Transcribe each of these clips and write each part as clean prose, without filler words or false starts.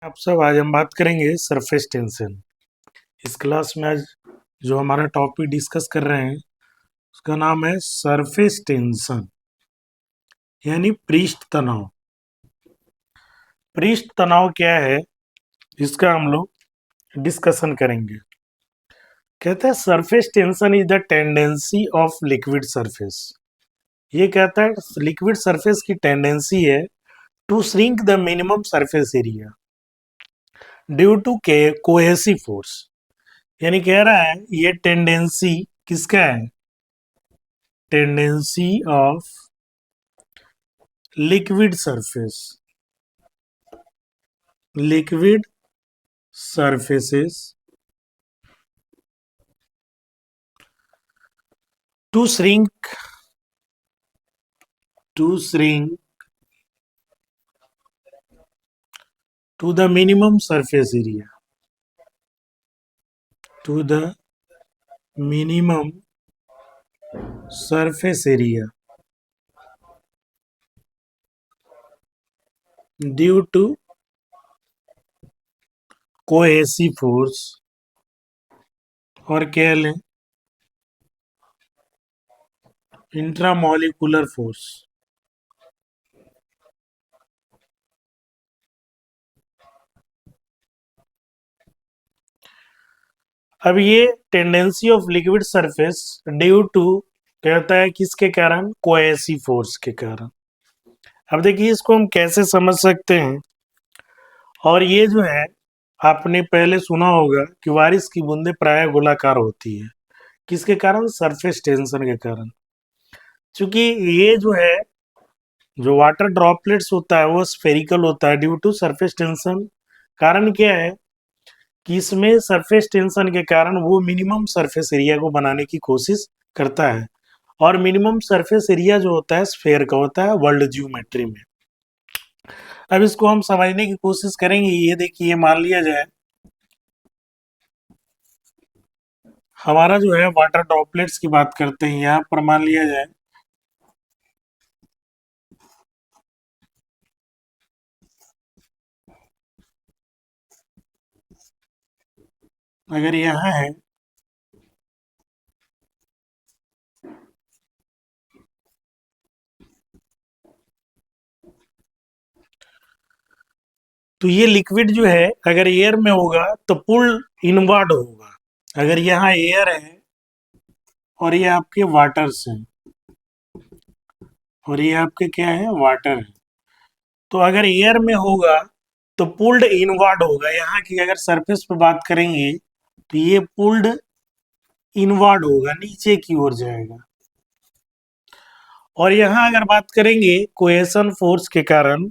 आप सब आज हम बात करेंगे सरफेस टेंशन। इस क्लास में आज जो हमारा टॉपिक डिस्कस कर रहे हैं उसका नाम है सरफेस टेंशन यानी पृष्ठ तनाव। पृष्ठ तनाव क्या है इसका हम लोग डिस्कशन करेंगे। कहता है surface tension is the tendency of liquid surface. ये कहता है लिक्विड सरफेस की टेंडेंसी है to shrink the minimum surface area due to के कोहेसिव फोर्स। यानी कह रहा है ये टेंडेंसी किसका है? Tendency of liquid surface, liquid surfaces to shrink to the minimum surface area, to the minimum surface area due to cohesive force और कह लें इंट्रामोलिकुलर फोर्स। अब ये tendency of liquid surface due to कहता है किसके कारण? कोहेसिव फोर्स के कारण। अब देखिए इसको हम कैसे समझ सकते हैं। और ये जो है आपने पहले सुना होगा कि बारिश की बूंदें प्राय गोलाकार होती है। किसके कारण? सरफेस टेंशन के कारण। क्योंकि ये जो है जो वाटर ड्रॉपलेट्स होता है वो स्फेरिकल होता है ड्यू टू सरफेस टेंशन। कारण क्या है कि इसमें सरफेस टेंशन के कारण वो मिनिमम सरफेस एरिया को बनाने की कोशिश करता है। और मिनिमम सरफेस एरिया जो होता है स्फेयर का होता है वर्ल्ड ज्योमेट्री में। अब इसको हम समझने की कोशिश करेंगे। ये देखिए मान लिया जाए हमारा जो है वाटर ड्रॉपलेट्स की बात करते हैं। यहाँ पर मान लिया जाए अगर यहाँ है तो ये लिक्विड जो है अगर एयर में होगा तो पुल इनवर्ड होगा। अगर यहाँ एयर है और ये आपके वाटर्स हैं और ये आपके क्या है? वाटर है। तो अगर एयर में होगा तो पुल्ड इनवर्ड होगा। यहाँ की अगर सरफेस पे बात करेंगे तो ये पुल्ड इनवर्ड होगा, नीचे की ओर जाएगा। और यहाँ अगर बात करेंगे कोहेशन फोर्स के कारण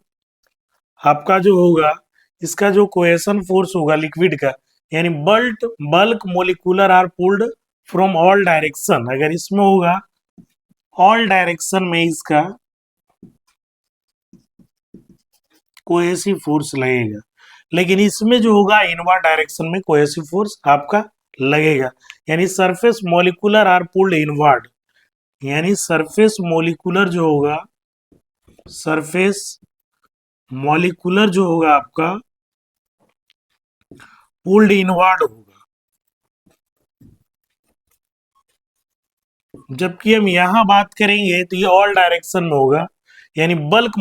आपका जो होगा इसका जो कोहेशन फोर्स होगा लिक्विड का यानी bulk molecular are pulled from all direction. अगर इसमें होगा ऑल डायरेक्शन में इसका कोहेसिव फोर्स लगेगा। लेकिन इसमें जो होगा इनवर्ड डायरेक्शन में कोहेसिव फोर्स आपका लगेगा। यानी surface molecular are pulled inward. यानी सरफेस मोलिकुलर जो होगा सरफेस मॉलिक्यूलर जो होगा आपका पुल्ड इनवर्ड होगा। जबकि हम यहां बात करेंगे तो ये ऑल डायरेक्शन में होगा। यानी bulk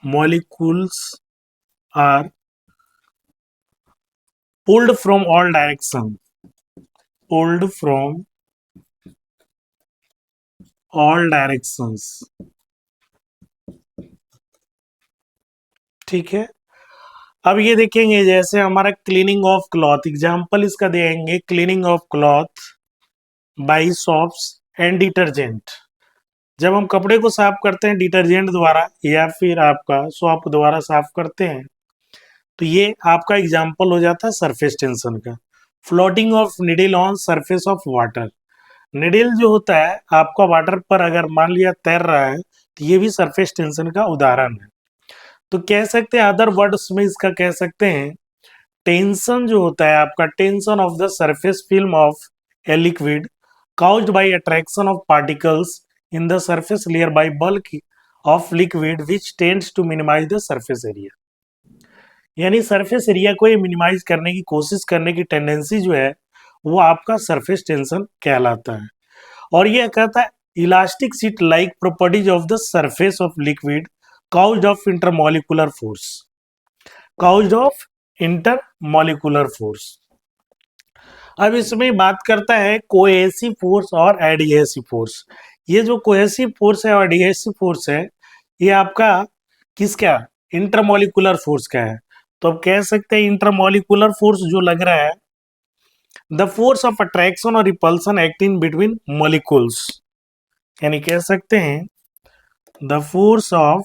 molecules are pulled from all direction, pulled from all directions. ठीक है। अब ये देखेंगे जैसे हमारा क्लीनिंग ऑफ क्लॉथ, एग्जांपल इसका देंगे cleaning of cloth by soaps and detergent. जब हम कपड़े को साफ करते हैं डिटर्जेंट द्वारा या फिर आपका सोप द्वारा साफ करते हैं तो ये आपका एग्जांपल हो जाता है सरफेस टेंशन का। Floating of needle on surface of water. Needle जो होता है आपका वाटर पर अगर मान लिया तैर रहा है तो ये भी सरफेस टेंशन का उदाहरण है। तो कह सकते हैं अदर वर्ड्स में इसका कह सकते हैं टेंशन जो होता है आपका tension of the surface film of a liquid caused by attraction of particles in the surface layer by bulk of liquid which tends to minimize the surface area, यानी सरफेस एरिया को ये minimise करने की कोशिश करने की tendency जो है वो आपका सरफेस टेंशन कहलाता है। और ये कहता है elastic sheet like properties of the surface of liquid caused of intermolecular force, caused of intermolecular force। अब इसमें बात करता है कोहेसिव फोर्स और एडहेसिव फोर्स। ये जो कोहेसिव फोर्स है और एडहेसिव फोर्स है ये आपका किसका, इंटरमोलिकुलर फोर्स का है। तो अब कह सकते हैं इंटरमोलिकुलर फोर्स जो लग रहा है, द फोर्स ऑफ अट्रैक्शन और रिपल्सन एक्टिंग बिटवीन मॉलिक्यूल्स, यानी कह सकते हैं द फोर्स ऑफ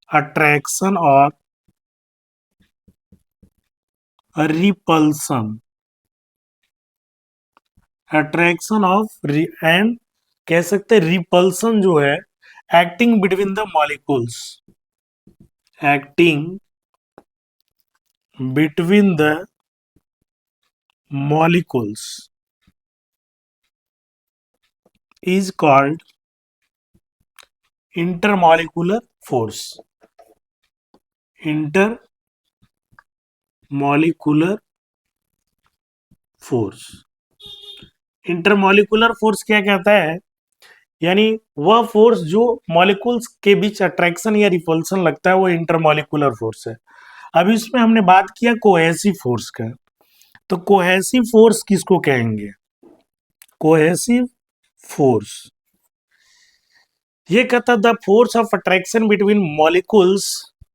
अट्रैक्शन और रिपल्सन, अट्रैक्शन ऑफ एंड कह सकते हैं रिपल्सन जो है acting between the molecules, acting between the molecules is called intermolecular force, intermolecular force। Intermolecular force क्या कहता है, यानी वह फोर्स जो मॉलिक्यूल्स के बीच अट्रैक्शन या रिपल्सन लगता है वो इंटरमोलिकुलर फोर्स है। अभी इसमें हमने बात किया कोहेसिव फोर्स का, तो कोहेसिव फोर्स किसको कहेंगे, कोहेसिव फोर्स ये कहता the force of attraction between molecules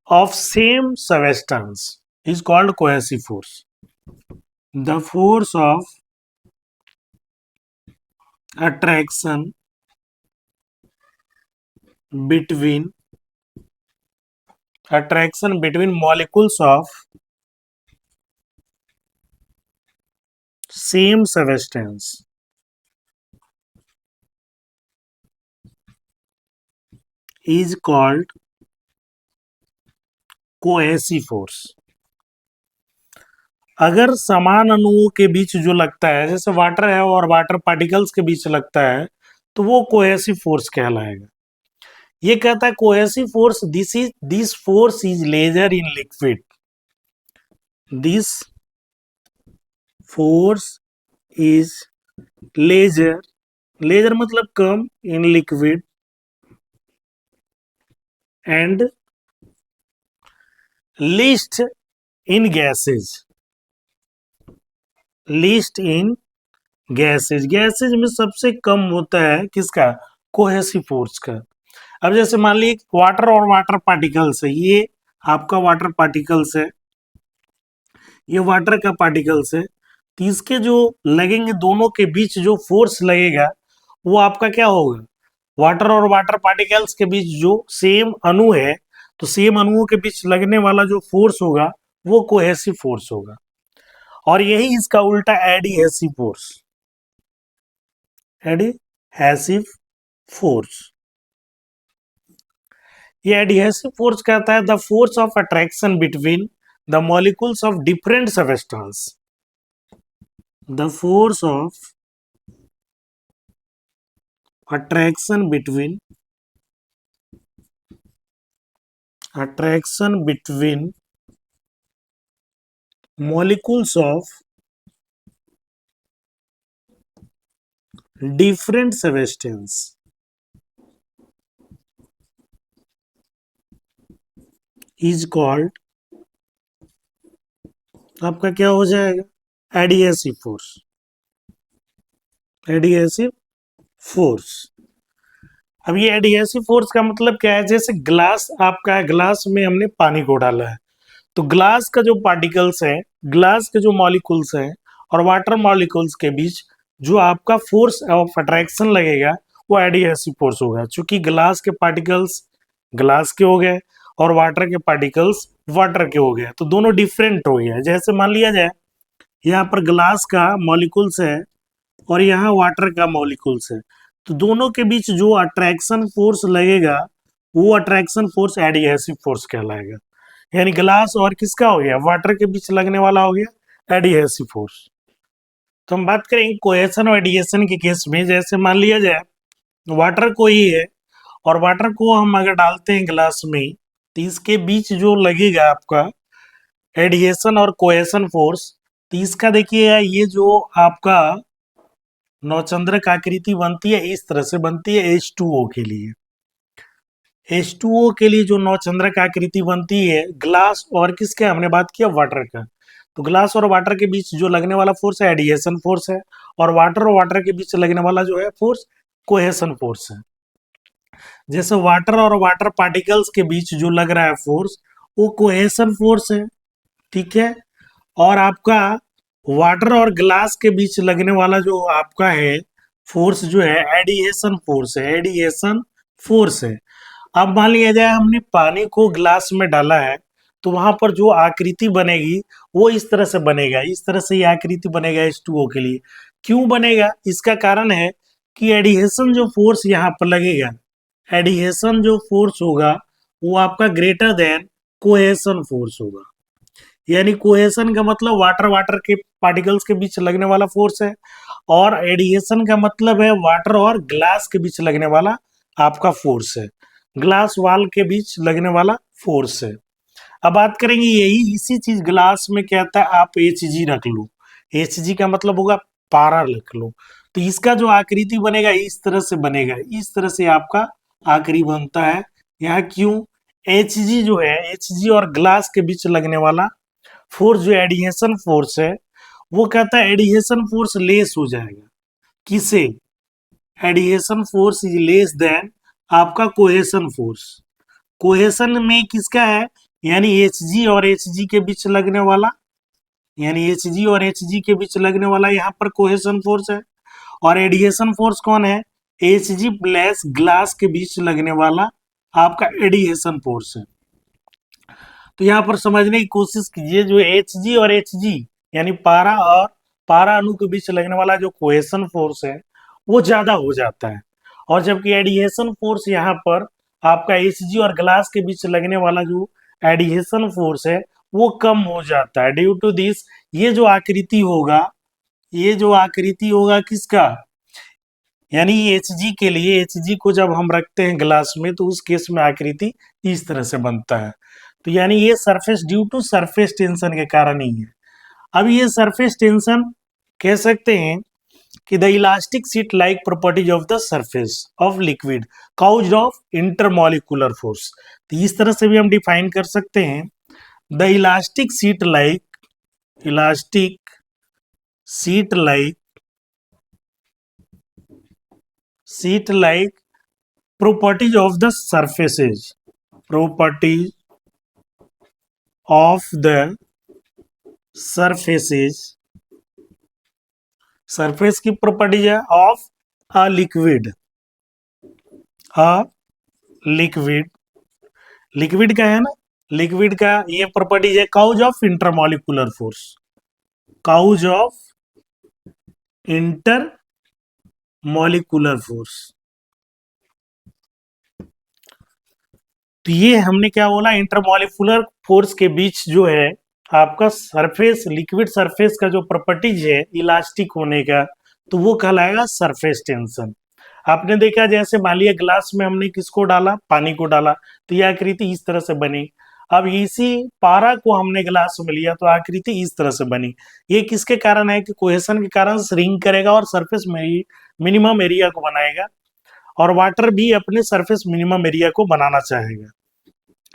of same substance is called cohesive force. The force of attraction between molecules of same substance is called cohesive force. अगर समान अणुओं के बीच जो लगता है, जैसे वाटर है और वाटर पार्टिकल्स के बीच लगता है, तो वो कोहेसिव फोर्स कहलाएगा। ये कहता है cohesive force this force is larger in liquid, this force is larger मतलब कम, in liquid and least in gases, least in gases, gases में सबसे कम होता है किसका, कोहेसिव फोर्स का। अब जैसे मान लीजिए वाटर और वाटर पार्टिकल्स है, ये आपका वाटर पार्टिकल्स है, ये वाटर का पार्टिकल्स है, तो इसके जो लगेंगे दोनों के बीच जो फोर्स लगेगा वो आपका क्या होगा, वाटर और वाटर पार्टिकल्स के बीच जो सेम अणु है तो सेम अणुओं के बीच लगने वाला जो फोर्स होगा वो कोहेसिव फोर्स होगा। और यही इसका उल्टा एडहेसिव फोर्स, एडहेसिव फोर्स, ये एडहेसिव फोर्स कहता है the force of attraction between the molecules of different substance, the force of attraction between molecules of different substance is called, आपका क्या हो जाएगा, एडहेसिव फोर्स, एडहेसिव फोर्स। अब ये adhesive force का मतलब क्या है, जैसे ग्लास आपका है, ग्लास में हमने पानी को डाला है, तो ग्लास का जो पार्टिकल्स है, ग्लास के जो मॉलिक्यूल्स हैं और वाटर मॉलिक्यूल्स के बीच जो आपका फोर्स ऑफ अट्रैक्शन लगेगा वो एडहेसिव फोर्स होगा। चूंकि ग्लास के पार्टिकल्स ग्लास के हो गए और वाटर के पार्टिकल्स वाटर के हो गए, तो दोनों डिफरेंट हो गया। जैसे मान लिया जाए यहाँ पर ग्लास का मॉलिक्यूल्स है और यहाँ वाटर का मॉलिक्यूल्स है, तो दोनों के बीच जो अट्रैक्शन फोर्स लगेगा वो अट्रैक्शन फोर्स एडहेसिव फोर्स कहलाएगा। यानी ग्लास और किसका हो गया, वाटर के बीच लगने वाला हो गया एडहेसिव फोर्स। तो हम बात करेंगे कोहेशन और एडहेशन के केस में, जैसे मान लिया जाए वाटर को ही है और वाटर को हम अगर डालते हैं ग्लास में, तो इसके बीच जो लगेगा आपका एडिएशन और कोहेशन फोर्स, तो इसका देखिएगा ये जो आपका नौचंद्रक आकृति बनती है इस तरह से बनती है H2O के लिए। H2O के लिए जो नौचंद्रक आकृति बनती है, ग्लास और किसके हमने बात किया, वाटर का। तो ग्लास और वाटर के बीच जो लगने वाला फोर्स है एडिएशन फोर्स है, और वाटर के बीच लगने वाला जो है फोर्स कोहेशन फोर्स है। जैसे वाटर और वाटर पार्टिकल्स के बीच जो लग रहा है फोर्स वो कोहेशन फोर्स है, ठीक है। और आपका वाटर और ग्लास के बीच लगने वाला जो आपका है फोर्स जो है एडिएशन फोर्स है, एडिएशन फोर्स है। अब मान लिया जाए हमने पानी को ग्लास में डाला है, तो वहां पर जो आकृति बनेगी वो इस तरह से बनेगा, इस तरह से ये आकृति बनेगा H2O के लिए। क्यों बनेगा, इसका कारण है कि एडिएशन जो फोर्स यहाँ पर लगेगा, एडिएशन जो फोर्स होगा वो आपका ग्रेटर देन कोहेशन फोर्स होगा। यानी कोहेशन का मतलब वाटर वाटर के पार्टिकल्स के बीच लगने वाला फोर्स है, और एडिएशन का मतलब है वाटर और ग्लास के बीच लगने वाला आपका फोर्स है, ग्लास वाल के बीच लगने वाला फोर्स है। अब बात करेंगे यही इसी चीज ग्लास में क्या आता है, आप Hg रख लो, Hg का मतलब होगा पारा रख लो, तो इसका जो आकृति बनेगा इस तरह से बनेगा, इस तरह से आपका आकृति बनता है। यहाँ क्यों, Hg जो है Hg और ग्लास के बीच लगने वाला फोर्स जो एडिएशन फोर्स है वो कहता है एडिएशन फोर्स लेस हो जाएगा, किसे, एडिएशन फोर्स इज लेस देन आपका कोहेशन फोर्स। कोहेशन में किसका है, यानी Hg और Hg के बीच लगने वाला, यानी Hg और Hg के बीच लगने वाला यहाँ पर कोहेशन फोर्स है। और एडिएशन फोर्स कौन है, Hg प्लस ग्लास के बीच लगने वाला आपका एडिएशन फोर्स है। तो यहाँ पर समझने की कोशिश कीजिए, जो Hg और Hg यानी पारा और पारा अणु के बीच लगने वाला जो कोहेशन फोर्स है वो ज्यादा हो जाता है, और जबकि एडिएशन फोर्स यहाँ पर आपका Hg और ग्लास के बीच लगने वाला जो एडिएशन फोर्स है वो कम हो जाता है। ड्यू टू दिस ये जो आकृति होगा, ये जो आकृति होगा किसका, यानी Hg के लिए, Hg को जब हम रखते हैं ग्लास में तो उस केस में आकृति इस तरह से बनता है। तो यानी ये surface due to surface tension के कारण ही है। अब ये सरफेस टेंशन कह सकते हैं कि the elastic sheet like properties of the surface of liquid caused of intermolecular force. तो इस तरह से भी हम डिफाइन कर सकते हैं, the elastic sheet like, elastic sheet like, sheet like properties of the surfaces, properties of the surfaces, surface की प्रॉपर्टीज है of a liquid, a liquid, liquid का है ना, लिक्विड का ये प्रॉपर्टीज है cause of intermolecular force, cause of intermolecular force. तो ये हमने क्या बोला, इंटरमॉलिक्यूलर फोर्स के बीच जो है आपका सरफेस, लिक्विड सरफेस का जो प्रॉपर्टीज है इलास्टिक होने का, तो वो कहलाएगा सरफेस टेंशन। आपने देखा जैसे मान लिया ग्लास में हमने किसको डाला, पानी को डाला, तो ये आकृति इस तरह से बनी। अब इसी पारा को हमने ग्लास में लिया तो आकृति इस तरह से बनी। ये किसके कारण है कि कोहेशन के कारण श्रिंक करेगा और सरफेस मिनिमम एरिया को बनाएगा, और वाटर भी अपने सरफेस मिनिमम एरिया को बनाना चाहेगा,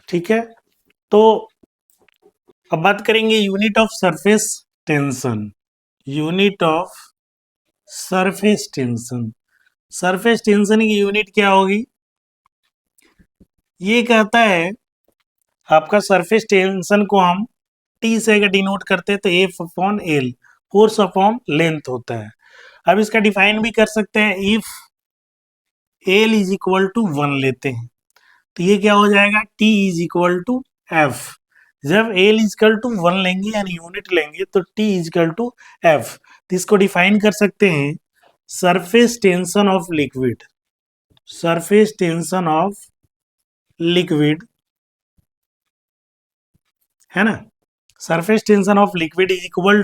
ठीक है। तो अब बात करेंगे unit of surface tension, unit of surface tension. Surface tension की यूनिट क्या होगी, ये कहता है आपका सरफेस टेंशन को हम टी से अगर डिनोट करते हैं तो F upon L, force upon length होता है। अब इसका डिफाइन भी कर सकते हैं, if L is equal to 1 लेते हैं तो ये क्या हो जाएगा, T is equal to F. जब एल इजकल टू 1 लेंगे यानी यूनिट लेंगे तो टी इजकल टू एफ, तो इसको डिफाइन कर सकते हैं surface tension of liquid, surface tension of liquid है ना, surface tension of liquid is equal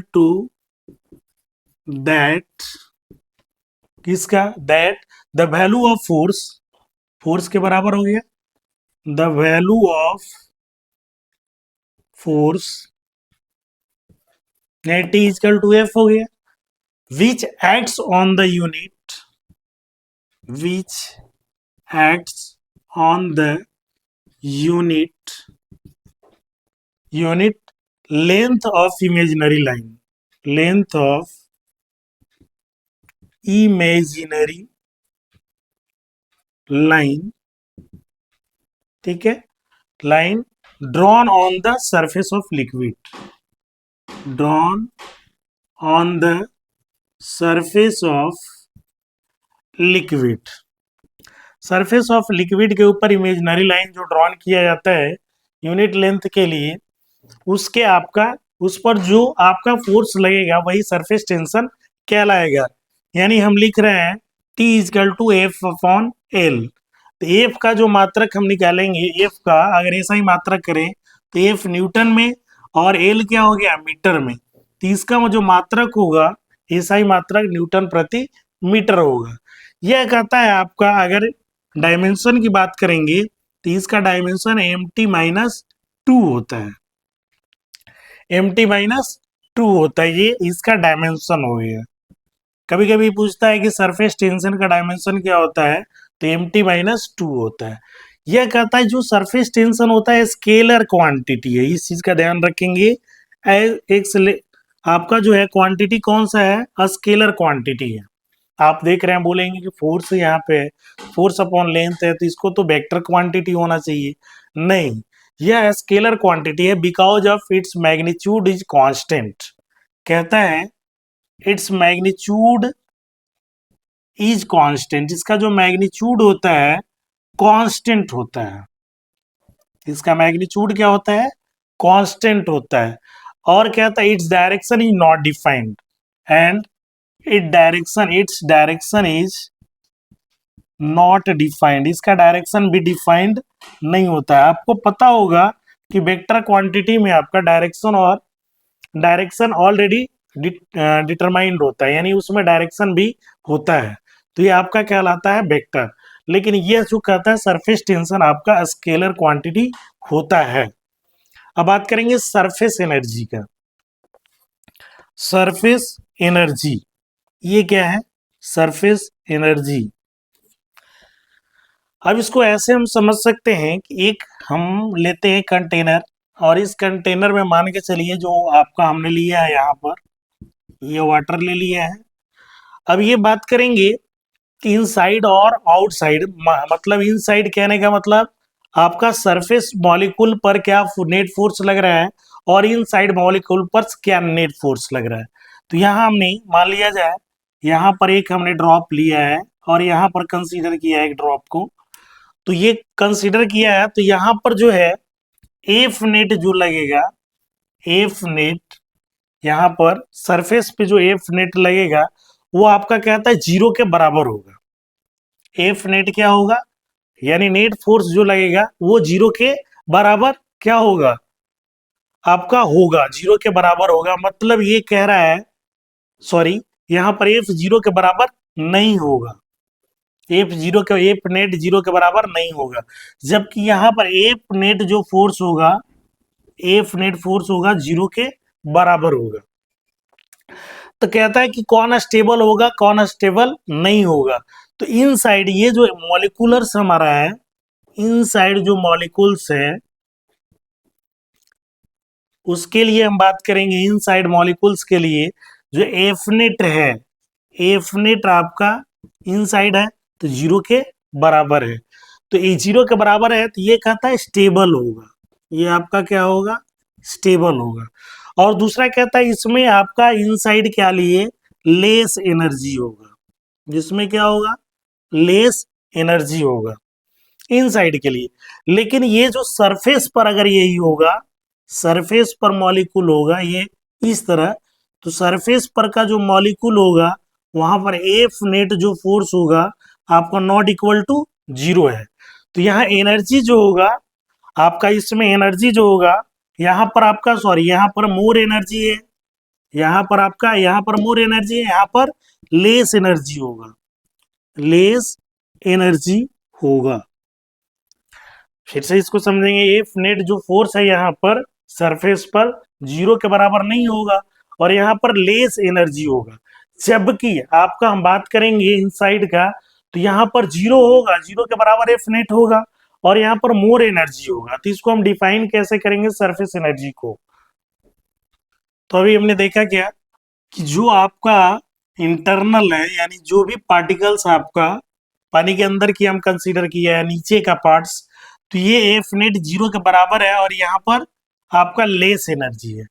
to that किसका, that the value of force, force के बराबर हो गया, the value of force T is equal to F हो गया, which acts on the unit, which acts on the unit unit length of imaginary line, length of imaginary line, ठीक है, line drawn on the surface of liquid, drawn on the surface of liquid, surface of liquid के ऊपर imaginary line जो drawn किया जाता है unit length के लिए, उसके आपका उस पर जो आपका फोर्स लगेगा वही सरफेस टेंशन कहलाएगा। यानी हम लिख रहे हैं T is equal to F upon L. तो एफ का जो मात्रक हम निकालेंगे, एफ का अगर ऐसा ही मात्रक करें तो एफ न्यूटन में और एल क्या हो गया, मीटर में। तो इसका जो मात्रक होगा ऐसा ही मात्रक न्यूटन प्रति मीटर होगा। यह कहता है आपका, अगर डायमेंशन की बात करेंगे तो इसका डायमेंशन mt-2 होता है, mt-2 होता है, ये इसका डायमेंशन हो गया। कभी कभी पूछता है कि सरफेस टेंशन का डायमेंशन क्या होता है, तो mt-2 होता है। यह कहता है जो सरफेस टेंशन होता है स्केलर क्वांटिटी है, इस चीज का ध्यान रखेंगे। आपका जो है क्वांटिटी कौन सा है, स्केलर क्वांटिटी है। आप देख रहे हैं बोलेंगे कि फोर्स यहाँ पे फोर्स अपॉन लेंथ है तो इसको तो वेक्टर क्वांटिटी होना चाहिए, नहीं, यह स्केलर क्वांटिटी है because of its magnitude is constant. कहता है इट्स मैग्नीट्यूड इज कांस्टेंट, इसका जो मैग्नीट्यूड होता है कांस्टेंट होता है, इसका मैग्नीट्यूड क्या होता है, कांस्टेंट होता है। और कहता है its direction is not defined and its direction is not defined, इसका डायरेक्शन भी डिफाइंड नहीं होता है। आपको पता होगा कि वेक्टर क्वांटिटी में आपका डायरेक्शन ऑलरेडी डिटरमाइंड होता है, यानी उसमें डायरेक्शन भी होता है, तो ये आपका कहलाता है वेक्टर। लेकिन ये जो कहता है सरफेस टेंशन आपका स्केलर क्वांटिटी होता है। अब बात करेंगे सरफेस एनर्जी का। सरफेस एनर्जी ये क्या है, सरफेस एनर्जी। अब इसको ऐसे हम समझ सकते हैं कि एक हम लेते हैं कंटेनर, और इस कंटेनर में मान के चलिए जो आपका हमने लिया है यहाँ पर ये वाटर ले लिया है। अब ये बात करेंगे कि इनसाइड और आउटसाइड, मतलब इनसाइड कहने का मतलब आपका सरफेस मॉलिक्यूल पर क्या नेट फोर्स लग रहा है और इनसाइड मॉलिक्यूल पर क्या नेट फोर्स लग रहा है। तो यहाँ हमने मान लिया जाए यहाँ पर एक हमने ड्रॉप लिया है और यहाँ पर कंसीडर किया है एक ड्रॉप को, तो ये कंसीडर किया है, तो यहाँ पर जो है एफ नेट जो लगेगा, एफ नेट यहाँ पर सरफेस पे जो एफ नेट लगेगा वो आपका कहता है 0 के बराबर होगा। एफ नेट क्या होगा, यानी नेट फोर्स जो लगेगा वो 0 के बराबर क्या होगा, आपका होगा 0 के बराबर होगा। मतलब ये कह रहा है, सॉरी, यहाँ पर एफ 0 के बराबर नहीं होगा, एफ नेट 0 के बराबर नहीं होगा, जबकि यहाँ पर एफ नेट जो फोर्स होगा, एफ नेट फोर्स होगा 0 के बराबर होगा। तो कहता है कि कौन स्टेबल होगा कौन स्टेबल नहीं होगा। तो इनसाइड ये जो मॉलिक्यूलर्स हमारा है, इनसाइड जो मॉलिक्यूल्स है उसके लिए हम बात करेंगे, इनसाइड मॉलिक्यूल्स के लिए जो एफ नेट है, एफ नेट आपका इनसाइड है तो 0 के बराबर है। तो ये 0 के बराबर है तो ये कहता है स्टेबल होगा, ये आपका क्या होगा, स्टेबल होगा। और दूसरा कहता है इसमें आपका इनसाइड क्या लिए, लेस एनर्जी होगा, जिसमें क्या होगा, लेस एनर्जी होगा इनसाइड के लिए। लेकिन ये जो सरफेस पर अगर यही होगा, सरफेस पर मॉलिक्यूल होगा ये इस तरह, तो सरफेस पर का जो मॉलिक्यूल होगा वहां पर एफ नेट जो फोर्स होगा आपका नॉट इक्वल टू 0 है। तो यहाँ एनर्जी जो होगा आपका, इसमें एनर्जी जो होगा यहाँ पर आपका, सॉरी, यहाँ पर मोर एनर्जी है, यहाँ पर आपका, यहाँ पर मोर एनर्जी है, यहाँ पर लेस एनर्जी होगा, लेस एनर्जी होगा। फिर से इसको समझेंगे, एफ नेट जो फोर्स है यहाँ पर सरफेस पर जीरो के बराबर नहीं होगा और यहाँ पर लेस एनर्जी होगा, जबकि आपका हम बात करेंगे इनसाइड का, तो यहाँ पर जीरो होगा, जीरो के बराबर एफ नेट होगा और यहाँ पर मोर एनर्जी होगा। तो इसको हम डिफाइन कैसे करेंगे सरफेस एनर्जी को? तो अभी हमने देखा क्या कि जो आपका इंटरनल है, यानी जो भी पार्टिकल्स आपका पानी के अंदर की हम कंसीडर किया है, नीचे का पार्ट्स, तो ये एफ नेट जीरो के बराबर है और यहाँ पर आपका लेस एनर्जी है।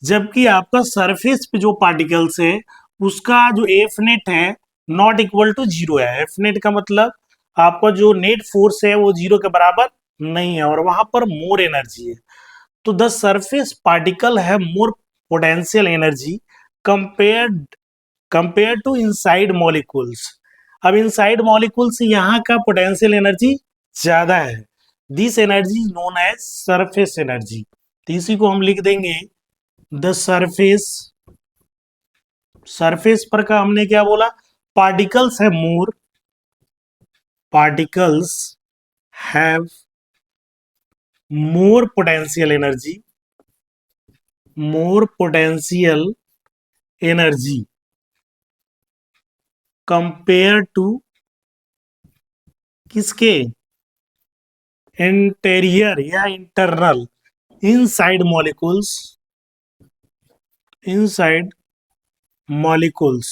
जबकि आपका सरफेस पे जो पार्टिकल्स है उसका जो एफ नेट है नॉट इक्वल टू जीरो है। एफ नेट का मतलब आपका जो नेट फोर्स है वो जीरो के बराबर नहीं है और वहां पर मोर एनर्जी है। तो द सरफेस पार्टिकल है more potential energy compared compare to inside molecules. अब इनसाइड मॉलिक्यूल्स यहाँ का पोटेंशियल एनर्जी ज्यादा है। This energy is known as surface energy. तो इसी को हम लिख देंगे द सरफेस। सरफेस पर का हमने क्या बोला? पार्टिकल्स है more, particles have more potential energy, more potential energy compare to किसके? इंटीरियर या internal inside molecules, inside molecules.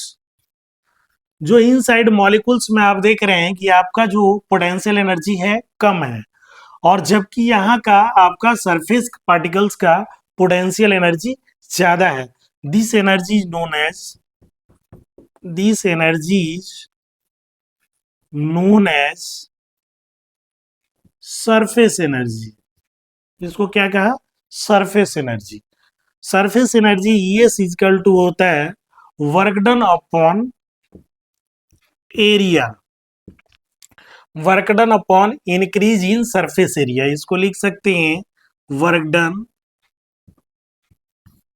जो इनसाइड मॉलिक्यूल्स में आप देख रहे हैं कि आपका जो पोटेंशियल एनर्जी है कम है और जबकि यहाँ का आपका सरफेस पार्टिकल्स का पोटेंशियल एनर्जी ज्यादा है। This energy is known as, this energy is known as surface energy. इसको क्या कहा? Surface energy. सरफेस एनर्जी ये इक्वल टू होता है work done upon area, work done upon increase in surface area. इसको लिख सकते हैं work done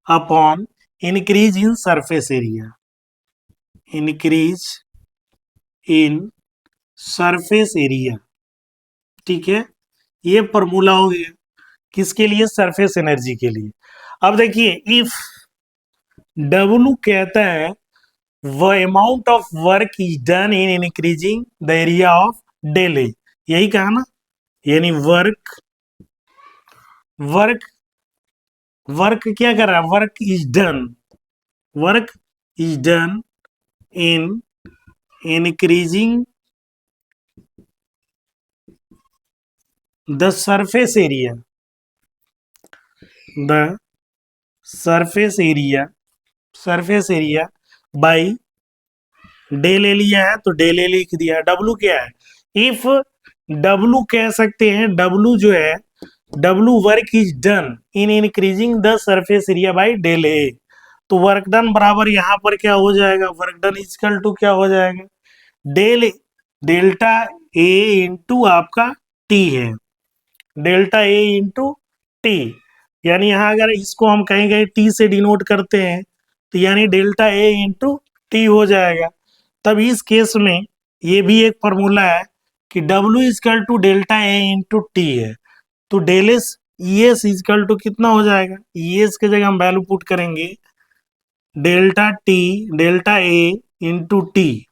upon increase in surface area, increase in surface area. ठीक है, ये फॉर्मूला हो गया किसके लिए? सरफेस एनर्जी के लिए। अब देखिए इफ W कहता है व amount of work is done in increasing the area of del A, यही कहा ना, यानी वर्क, वर्क वर्क क्या कर रहा है? Work is done, work is done in increasing the surface area, the surface area, surface area by del A लिया है तो डेल ए लिख दिया। डब्लू क्या है? इफ डब्लू कह सकते हैं, डब्लू जो है, W work is done in increasing the surface area by del A, तो वर्क डन बराबर यहाँ पर क्या हो जाएगा? वर्क डन इक्वल टू क्या हो जाएगा? डेल डेल्टा ए इंटू आपका टी है, डेल्टा ए इंटू टी। यानी यहाँ अगर इसको हम कहेंगे टी से डिनोट करते हैं तो यानी डेल्टा ए इंटू टी हो जाएगा। तब इस केस में ये भी एक फॉर्मूला है कि W is equal to delta A into T है, तो del S E S is equal to कितना हो जाएगा? ई एस के जगह हम वैल्यू पुट करेंगे delta T, delta A into T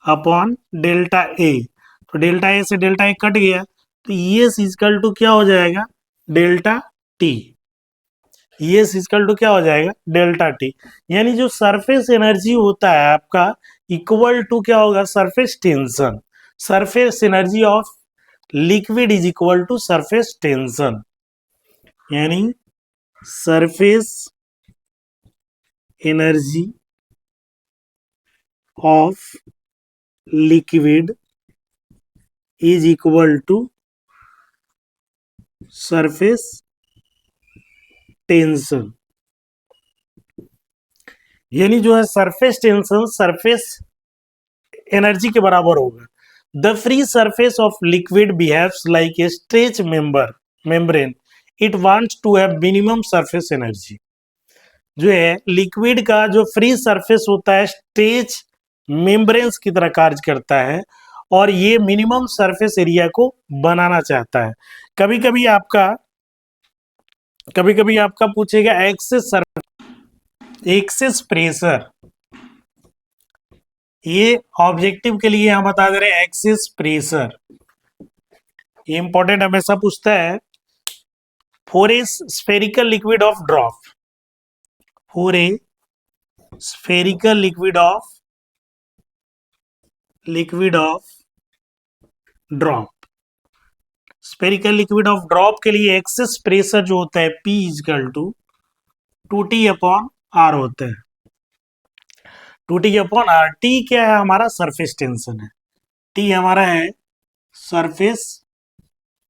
upon delta A, तो डेल्टा ए से डेल्टा ए कट गया तो ई एस इजकल टू क्या हो जाएगा? Delta T. E S is equal to क्या हो जाएगा? Delta T. यानी जो सरफेस एनर्जी होता है आपका इक्वल टू क्या होगा? Surface tension. Surface energy of liquid is equal to surface tension, यानी surface energy of liquid is equal to surface tension. यानी जो है सरफेस टेंशन सरफेस एनर्जी के बराबर होगा। The free surface of liquid behaves like a stretch membrane, it wants to have minimum surface energy. जो है liquid का जो फ्री सरफेस होता है स्ट्रेच मेम्ब्रेन्स की तरह कार्य करता है और ये मिनिमम सरफेस एरिया को बनाना चाहता है। कभी कभी आपका पूछेगा एक्सेस प्रेशर, ये ऑब्जेक्टिव के लिए हम बता दे रहे हैं एक्सेस प्रेशर, ये इंपॉर्टेंट हमेशा पूछता है। For a spherical liquid of drop, for a spherical liquid of drop, spherical liquid of drop के लिए एक्सेस प्रेशर जो होता है P इजकल टू 2T/R होता है। 2T/R, T क्या है हमारा? सरफेस टेंशन है। T हमारा है सरफेस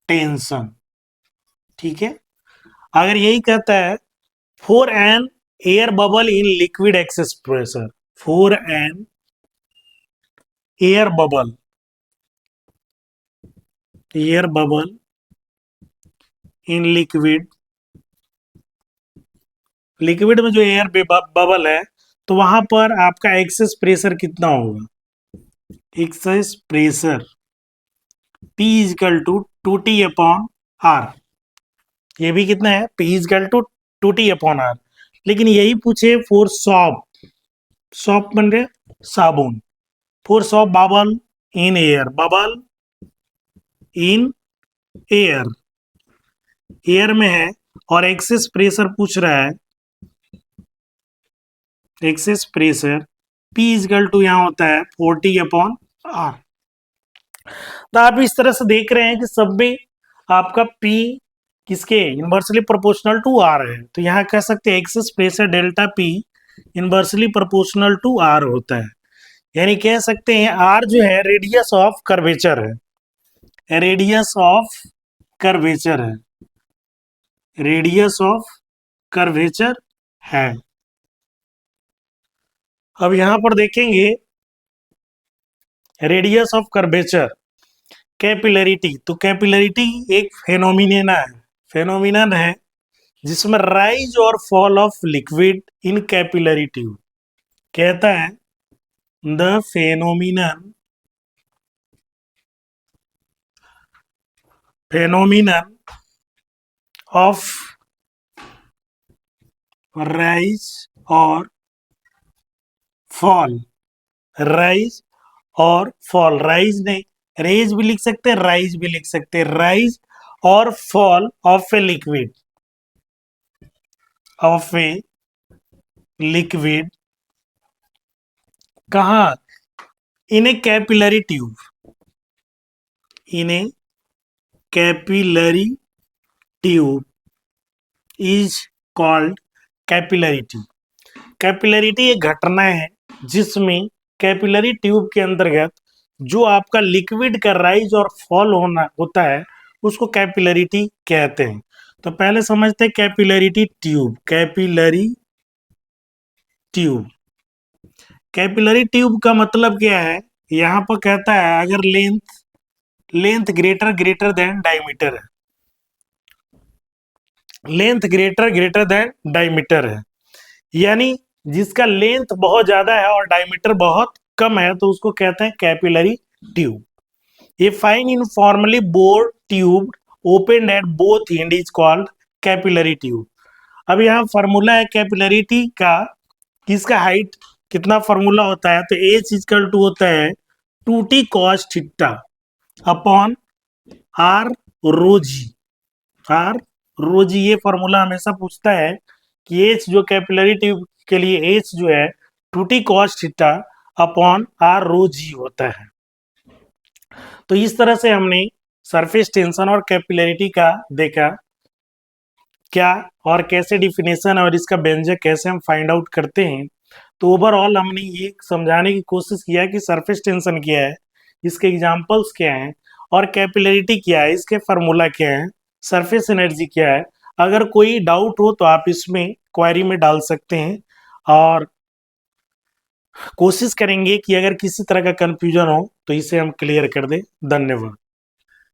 टेंशन, ठीक है। अगर यही कहता है for an air bubble in liquid excess pressure, for an air bubble in liquid में जो एयर बबल है तो वहां पर आपका एक्सेस प्रेशर कितना होगा? Excess pressure P is equal to 2T/R, ये भी कितना है? P is equal to 2T/R। लेकिन यही पूछे फॉर सॉप बन गया साबुन, for soap bubble in air, bubble in air में है और एक्सेस प्रेशर पूछ रहा है, excess pressure P is equal to यहाँ होता है 40/R। तो आप इस तरह से देख रहे हैं कि सब में आपका P किसके इनवर्सली प्रोपोर्शनल टू R है, तो यहाँ कह सकते हैं excess pressure delta P inversely proportional to R होता है। यानी कह सकते हैं R जो है रेडियस ऑफ कर्वेचर है, रेडियस ऑफ कर्वेचर है, रेडियस ऑफ कर्वेचर है। अब यहां पर देखेंगे रेडियस ऑफ कर्वेचर, कैपिलरिटी, तो कैपिलरिटी एक फेनोमिनन है जिसमें राइज और fall of liquid in capillary tube, कहता है द फेनोमिनन ऑफ राइज और फॉल, राइज और फॉल, राइज नहीं रेज भी लिख सकते हैं, राइज भी लिख सकते हैं, राइज और फॉल ऑफ ए लिक्विड कहा? In a capillary tube, in a capillary tube is called capillarity. Capillarity एक घटना है जिसमें कैपिलरी ट्यूब के अंतर्गत जो आपका लिक्विड का राइज और फॉल होना होता है उसको कैपिलरिटी कहते हैं। तो पहले समझते हैं कैपिलरिटी ट्यूब, कैपिलरी ट्यूब का मतलब क्या है? यहां पर कहता है अगर लेंथ ग्रेटर देन डायमीटर है, लेंथ ग्रेटर देन डायमीटर है, यानी जिसका लेंथ बहुत ज्यादा है और डायमीटर बहुत कम है तो उसको कहते हैं कैपिलरी ट्यूब। ये fine uniformly bore tube open at both and is called capillary tube. अब यहाँ फॉर्मूला है कैपिलरिटी का, इसका हाइट कितना फॉर्मूला होता है? तो H इक्वल टू होता है 2T cos theta upon R रो जी। ये फॉर्मूला हमेशा पूछता है कि H जो कैपिलरी ट्यूब के लिए H जो है 2T cos theta upon R रो जी होता है। तो इस तरह से हमने सरफेस टेंशन और कैपिलरिटी का देखा क्या और कैसे डिफिनेशन और इसका व्यंजक कैसे हम फाइंड आउट करते हैं। तो ओवरऑल हमने ये समझाने की कोशिश किया कि सरफेस टेंशन क्या है, इसके एग्जांपल्स क्या हैं और कैपिलरिटी क्या है, इसके फार्मूला क्या है, सरफेस एनर्जी क्या है। अगर कोई डाउट हो तो आप इसमें क्वेरी में डाल सकते हैं और कोशिश करेंगे कि अगर किसी तरह का कंफ्यूजन हो तो इसे हम क्लियर कर दें। धन्यवाद।